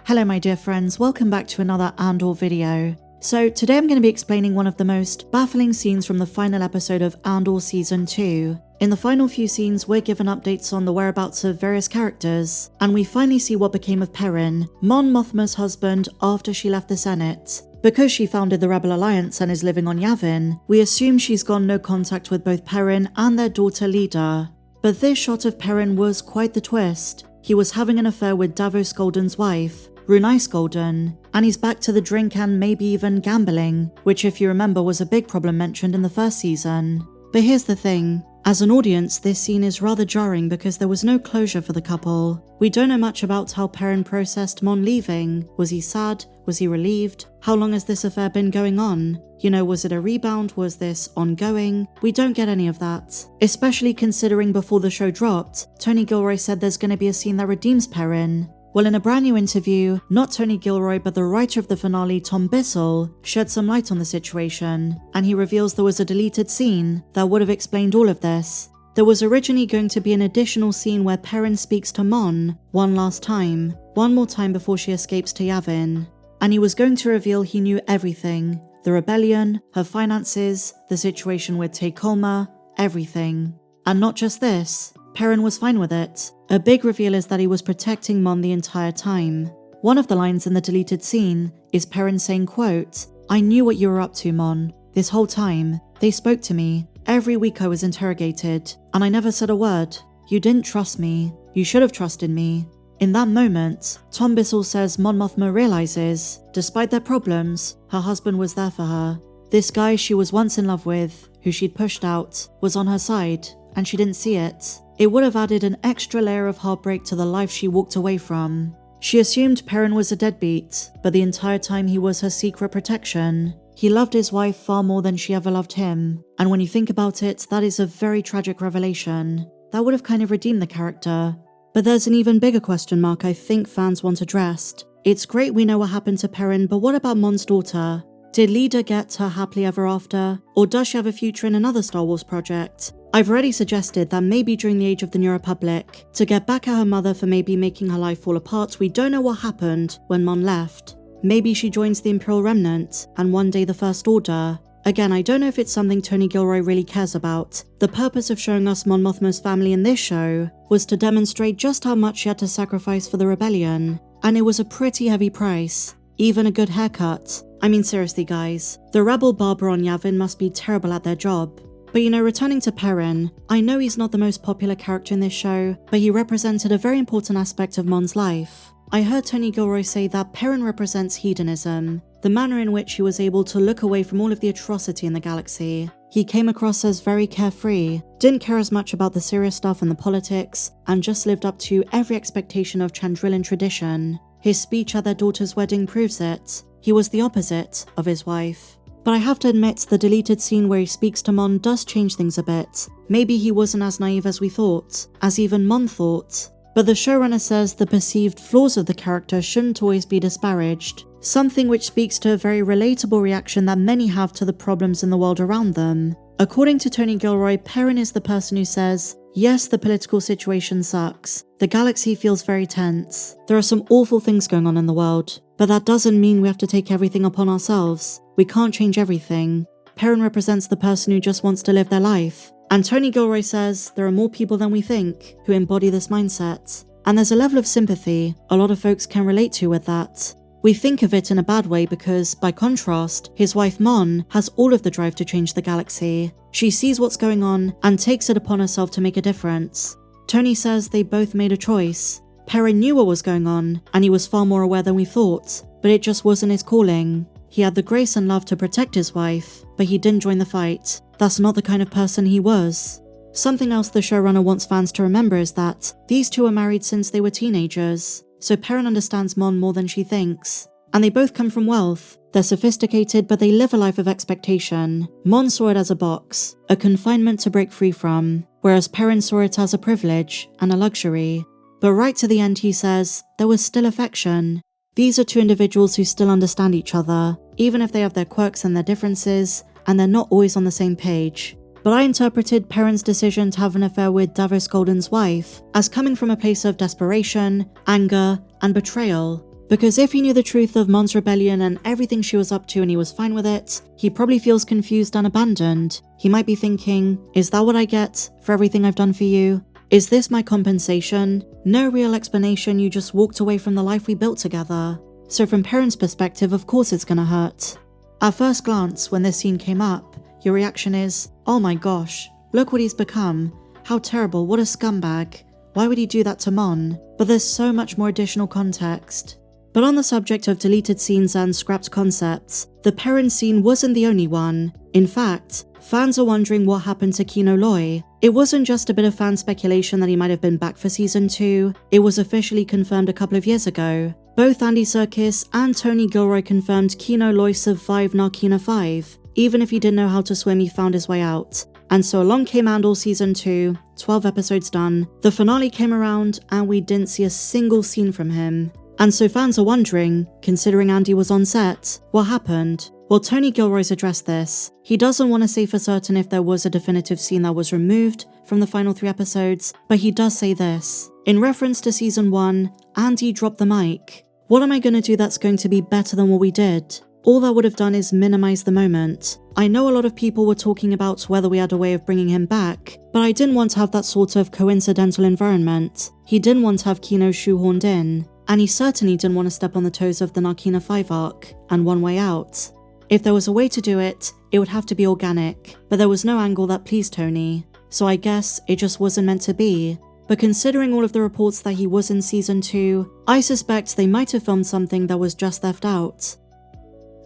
Hello my dear friends, welcome back to another Andor video. So today I'm going to be explaining one of the most baffling scenes from the final episode of Andor Season 2. In the final few scenes, we're given updates on the whereabouts of various characters, and we finally see what became of Perrin, Mon Mothma's husband, after she left the Senate. Because she founded the Rebel Alliance and is living on Yavin, we assume she's gone no contact with both Perrin and their daughter Leda. But this shot of Perrin was quite the twist. He was having an affair with Davos Golden's wife, Runais Golden, and he's back to the drink and maybe even gambling, which if you remember was a big problem mentioned in the first season. But here's the thing, as an audience this scene is rather jarring because there was no closure for the couple. We don't know much about how Perrin processed Mon leaving. Was he sad? Was he relieved? How long has this affair been going on? You know, was it a rebound? Was this ongoing? We don't get any of that. Especially considering before the show dropped, Tony Gilroy said there's going to be a scene that redeems Perrin. Well, in a brand new interview, not Tony Gilroy but the writer of the finale, Tom Bissell, shed some light on the situation, and he reveals there was a deleted scene that would have explained all of this. There was originally going to be an additional scene where Perrin speaks to Mon one more time before she escapes to Yavin, and he was going to reveal he knew everything. The rebellion, her finances, the situation with Takolma, everything. And not just this, Perrin was fine with it. A big reveal is that he was protecting Mon the entire time. One of the lines in the deleted scene is Perrin saying, quote, "I knew what you were up to, Mon. This whole time. They spoke to me. Every week I was interrogated, and I never said a word. You didn't trust me. You should have trusted me." In that moment, Tom Bissell says Mon Mothma realizes, despite their problems, her husband was there for her. This guy she was once in love with, who she'd pushed out, was on her side, and she didn't see it. It would have added an extra layer of heartbreak to the life she walked away from. She assumed Perrin was a deadbeat, but the entire time he was her secret protection. He loved his wife far more than she ever loved him, and when you think about it, that is a very tragic revelation. That would have kind of redeemed the character. But there's an even bigger question mark I think fans want addressed. It's great we know what happened to Perrin, but what about Mon's daughter? Did Leda get her happily ever after? Or does she have a future in another Star Wars project? I've already suggested that maybe during the Age of the New Republic, to get back at her mother for maybe making her life fall apart, we don't know what happened when Mon left. Maybe she joins the Imperial Remnant, and one day the First Order. Again, I don't know if it's something Tony Gilroy really cares about. The purpose of showing us Mon Mothma's family in this show was to demonstrate just how much she had to sacrifice for the rebellion. And it was a pretty heavy price. Even a good haircut. I mean seriously guys, the rebel barber on Yavin must be terrible at their job. But you know, returning to Perrin, I know he's not the most popular character in this show, but he represented a very important aspect of Mon's life. I heard Tony Gilroy say that Perrin represents hedonism, the manner in which he was able to look away from all of the atrocity in the galaxy. He came across as very carefree, didn't care as much about the serious stuff and the politics, and just lived up to every expectation of Chandrilan tradition. His speech at their daughter's wedding proves it. He was the opposite of his wife. But I have to admit, the deleted scene where he speaks to Mon does change things a bit. Maybe he wasn't as naive as we thought, as even Mon thought. But the showrunner says the perceived flaws of the character shouldn't always be disparaged. Something which speaks to a very relatable reaction that many have to the problems in the world around them. According to Tony Gilroy, Perrin is the person who says, yes, the political situation sucks. The galaxy feels very tense. There are some awful things going on in the world. But that doesn't mean we have to take everything upon ourselves. We can't change everything. Perrin represents the person who just wants to live their life. And Tony Gilroy says there are more people than we think who embody this mindset. And there's a level of sympathy a lot of folks can relate to with that. We think of it in a bad way because, by contrast, his wife Mon has all of the drive to change the galaxy. She sees what's going on and takes it upon herself to make a difference. Tony says they both made a choice. Perrin knew what was going on, and he was far more aware than we thought, but it just wasn't his calling. He had the grace and love to protect his wife, but he didn't join the fight. That's not the kind of person he was. Something else the showrunner wants fans to remember is that these two were married since they were teenagers, so Perrin understands Mon more than she thinks. And they both come from wealth. They're sophisticated, but they live a life of expectation. Mon saw it as a box, a confinement to break free from, whereas Perrin saw it as a privilege and a luxury. But right to the end he says, there was still affection. These are two individuals who still understand each other, even if they have their quirks and their differences, and they're not always on the same page. But I interpreted Perrin's decision to have an affair with Davos Golden's wife as coming from a place of desperation, anger, and betrayal. Because if he knew the truth of Mon's rebellion and everything she was up to and he was fine with it, he probably feels confused and abandoned. He might be thinking, is that what I get for everything I've done for you? Is this my compensation? No real explanation, you just walked away from the life we built together. So from Perrin's perspective, of course it's gonna hurt. At first glance, when this scene came up, your reaction is, oh my gosh, look what he's become. How terrible, what a scumbag. Why would he do that to Mon? But there's so much more additional context. But on the subject of deleted scenes and scrapped concepts, the Perrin scene wasn't the only one. In fact, fans are wondering what happened to Kino Loy. It wasn't just a bit of fan speculation that he might have been back for season 2, it was officially confirmed a couple of years ago. Both Andy Serkis and Tony Gilroy confirmed Kino Loy survived Narkina 5. Even if he didn't know how to swim, he found his way out. And so along came Andor season 2, 12 episodes done, the finale came around and we didn't see a single scene from him. And so fans are wondering, considering Andy was on set, what happened? Well, Tony Gilroy's addressed this. He doesn't want to say for certain if there was a definitive scene that was removed from the final 3 episodes, but he does say this. In reference to season 1, Andy dropped the mic. What am I going to do that's going to be better than what we did? All that would have done is minimize the moment. I know a lot of people were talking about whether we had a way of bringing him back, but I didn't want to have that sort of coincidental environment. He didn't want to have Kino shoehorned in, and he certainly didn't want to step on the toes of the Narkina 5 arc and One Way Out. If there was a way to do it, it would have to be organic, but there was no angle that pleased Tony, so I guess it just wasn't meant to be. But considering all of the reports that he was in season 2, I suspect they might have filmed something that was just left out.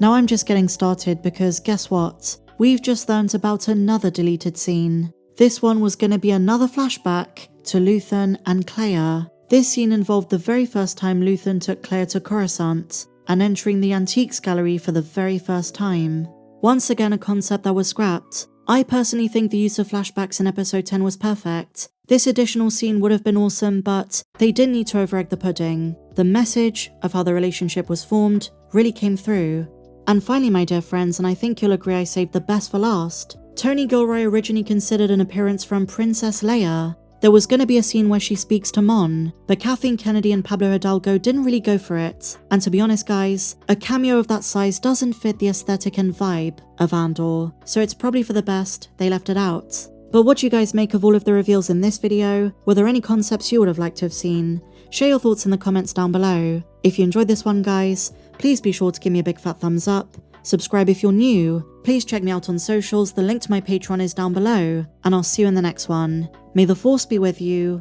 Now I'm just getting started because guess what? We've just learned about another deleted scene. This one was going to be another flashback to Luthen and Clea. This scene involved the very first time Luthen took Clea to Coruscant and entering the Antiques Gallery for the very first time. Once again a concept that was scrapped. I personally think the use of flashbacks in episode 10 was perfect. This additional scene would have been awesome, but they didn't need to over-egg the pudding. The message of how the relationship was formed really came through. And finally, my dear friends, and I think you'll agree I saved the best for last, Tony Gilroy originally considered an appearance from Princess Leia. There was going to be a scene where she speaks to Mon, but Kathleen Kennedy and Pablo Hidalgo didn't really go for it. And to be honest guys, a cameo of that size doesn't fit the aesthetic and vibe of Andor, so it's probably for the best they left it out. But what do you guys make of all of the reveals in this video? Were there any concepts you would have liked to have seen? Share your thoughts in the comments down below. If you enjoyed this one guys, please be sure to give me a big fat thumbs up. Subscribe if you're new. Please check me out on socials, the link to my Patreon is down below, and I'll see you in the next one. May the Force be with you,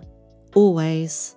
always.